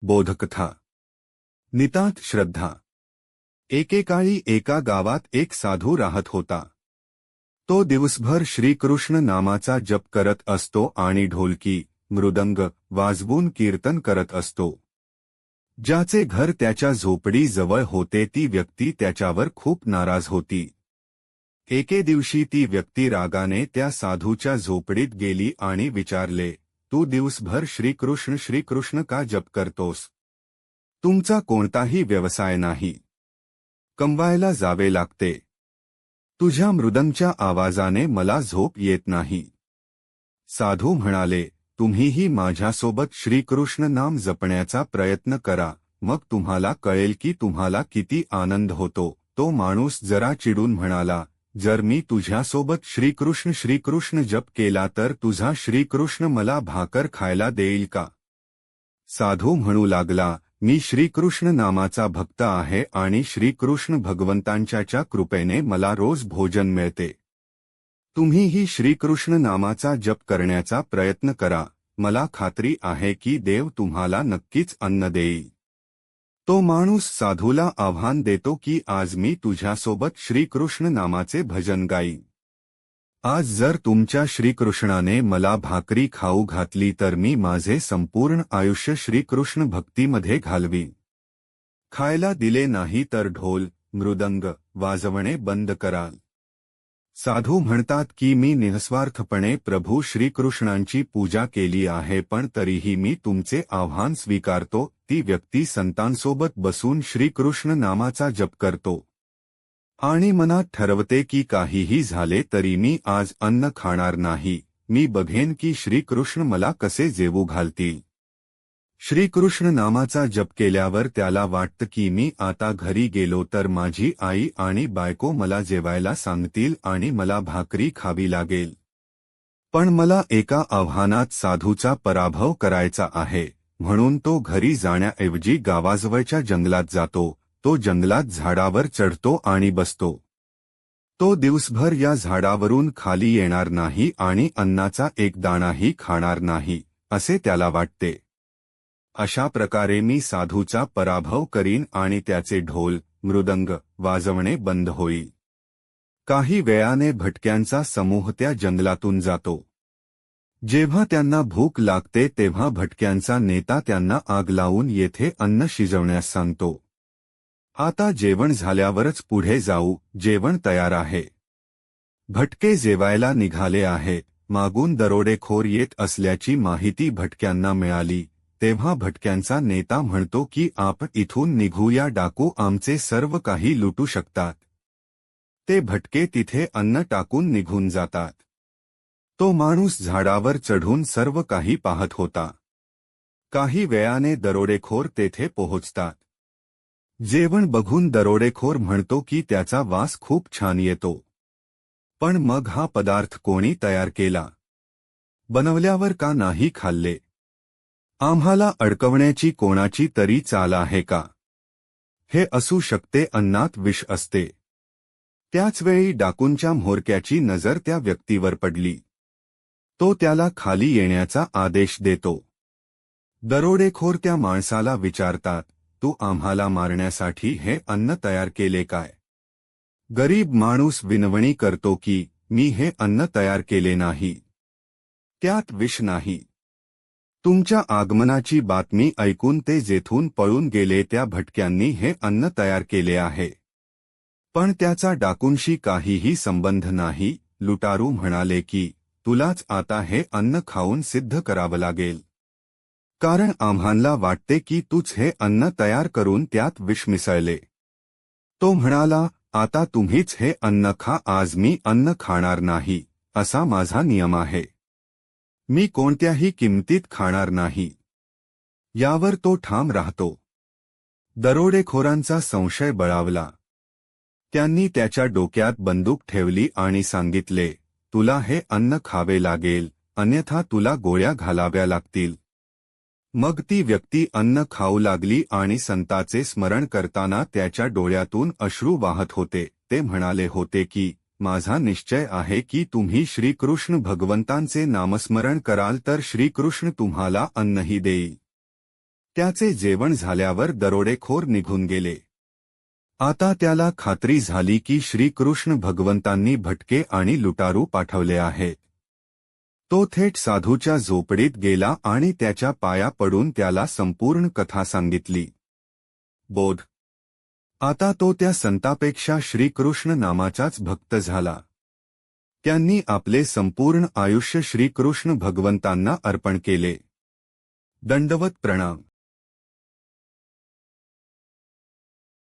बोधकथा. नितांत श्रद्धा. एकेकाळी एका गावात एक साधू राहत होता. तो दिवसभर श्रीकृष्ण नामाचा जप करत असतो आणि ढोलकी, मृदंग वाजवून कीर्तन करत असतो. ज्याचे घर त्याच्या झोपडीजवळ होते ती व्यक्ती त्याच्यावर खूप नाराज होती. एके दिवशी ती व्यक्ती रागाने त्या साधूच्या झोपडीत गेली आणि विचारले, तू दिवसभर श्रीकृष्ण श्रीकृष्ण का जप करतोस? तुमचा कोणताही व्यवसाय नाही. कमवायला जावे लागते. तुझ्या मृदंगच्या आवाजाने मला झोप येत नाही. साधू म्हणाले, तुम्हीही माझ्यासोबत श्रीकृष्ण नाम जपण्याचा प्रयत्न करा, मग तुम्हाला कळेल की तुम्हाला किती आनंद होतो. तो माणूस जरा चिडून म्हणाला, जर मी तुझ्यासोबत श्रीकृष्ण श्रीकृष्ण जप केला तर तुझा श्रीकृष्ण मला भाकर खायला देईल का? साधू म्हणू लागला, मी श्रीकृष्ण नामाचा भक्त आहे आणि श्रीकृष्ण भगवंतांच्या कृपेने मला रोज भोजन मिळते. तुम्हीही श्रीकृष्ण नामाचा जप करण्याचा प्रयत्न करा, मला खात्री आहे की देव तुम्हाला नक्कीच अन्न देईल. तो माणूस साधूला आव्हान देतो की आज मी तुझ्यासोबत श्रीकृष्ण नामाचे भजन गाईन. आज जर तुमच्या श्रीकृष्णाने मला भाकरी खाऊ घातली तर मी माझे संपूर्ण आयुष्य श्रीकृष्ण भक्तीमध्ये घालवीन. खायला दिले नाही तर ढोल, मृदंग वाजवणे बंद कराल. साधू म्हणतात की मी निस्वार्थपणे प्रभू श्रीकृष्णांची पूजा केली आहे पण तरीही मी तुमचे आव्हान स्वीकारतो. ती व्यक्ती संतांसोबत बसून श्रीकृष्ण नामाचा जप करतो आणि मनात ठरवते की काहीही झाले तरी मी आज अन्न खाणार नाही. मी बघेन की श्रीकृष्ण मला कसे जेवू घालतील. श्रीकृष्ण नामाचा जप केल्यावर त्याला वाटतं की मी आता घरी गेलो तर माझी आई आणि बायको मला जेवायला सांगतील आणि मला भाकरी खावी लागेल. पण मला एका आव्हानात साधूचा पराभव करायचा आहे, म्हणून तो घरी जाण्याऐवजी गावाजवळच्या जंगलात जातो. तो जंगलात झाडावर चढतो आणि बसतो. तो दिवसभर या झाडावरून खाली येणार नाही आणि अन्नाचा एक दाणाही खाणार नाही, असे त्याला वाटते. अशा प्रकारे मी साधूचा पराभव करीन आणि त्याचे ढोल, मृदंग वाजवणे बंद होईल. काही वेळाने भटक्यांचा समूह त्या जंगलातून जातो. जेव्हा त्यांना भूक लागते तेव्हा भटक्यांचा नेता त्यांना आग लावून येथे अन्न शिजवण्यास सांगतो. आता जेवण झाल्यावरच पुढे जाऊ, जेवण तयार आहे. भटके जेवायला निघाले आहेत. मागून दरोडेखोर येत असल्याची माहिती भटक्यांना मिळाली. तेव्हा भटक्यांचा नेता म्हणतो की आपण इथून निघूया, डाकू आमचे सर्व काही लुटू शकतात. ते भटके तिथे अन्न टाकून निघून जातात. तो माणूस झाडावर चढून सर्व काही पाहत होता. काही वेळाने दरोडेखोर तेथे पोहोचतात. जेवण बघून दरोडेखोर म्हणतो की त्याचा वास खूप छान येतो. पण मग हा पदार्थ कोणी तयार केला? बनवल्यावर का नाही खाल्ले? आम्हाला अडकवण्याची कोणाची तरी चाल आहे का? हे असू शकते, अन्नात विष असते. त्याचवेळी डाकूंच्या म्होरक्याची नजर त्या व्यक्तीवर पडली. तो त्याला खाली येण्याचा आदेश देतो. दरोडेखोर त्या माणसाला विचारतात, तू आम्हाला मारण्यासाठी हे अन्न तयार केले काय? गरीब माणूस विनवणी करतो की मी हे अन्न तयार केले नाही. त्यात विष नाही. तुमच्या आगमनाची बातमी ऐकून ते जेथून पळून गेले त्या भटक्यांनी हे अन्न तयार केले आहे. पण त्याचा डाकूंशी काहीही संबंध नाही. लुटारू म्हणाले की तुलाच आता हे अन्न खाऊन सिद्ध करावं लागेल, कारण आम्हाला वाटते की तूच हे अन्न तयार करून त्यात विष मिसळले. तो म्हणाला, आता तुम्हीच हे अन्न खा, आज मी अन्न खाणार नाही, असा माझा नियम आहे. मी कोणत्याही किमतीत खाणार नाही. यावर तो ठाम राहतो. दरोडेखोरांचा संशय बळावला. त्यांनी त्याच्या डोक्यात बंदूक ठेवली आणि सांगितले, तुला हे अन्न खावे लागेल, अन्यथा तुला गोळ्या घालाव्या लागतील. मग ती व्यक्ती अन्न खाऊ लागली आणि संताचे स्मरण करताना त्याच्या डोळ्यातून अश्रू वाहत होते. ते म्हणाले होते की माझा निश्चय आहे की तुम्ही श्रीकृष्ण भगवंतांचे नामस्मरण कराल तर श्रीकृष्ण तुम्हाला अन्नही देईल. त्याचे जेवण झाल्यावर दरोडेखोर निघून गेले. आता त्याला खात्री झाली की श्रीकृष्ण भगवंतांनी भटके आणि लुटारू पाठवले आहेत. तो थेट साधूच्या झोपडीत गेला आणि त्याच्या पाया पडून त्याला संपूर्ण कथा सांगितली. बोध. आता तो त्या संतापेक्षा श्रीकृष्ण नामाचाच भक्त झाला. त्यांनी आपले संपूर्ण आयुष्य श्रीकृष्ण भगवंतांना अर्पण केले. दंडवत प्रणाम.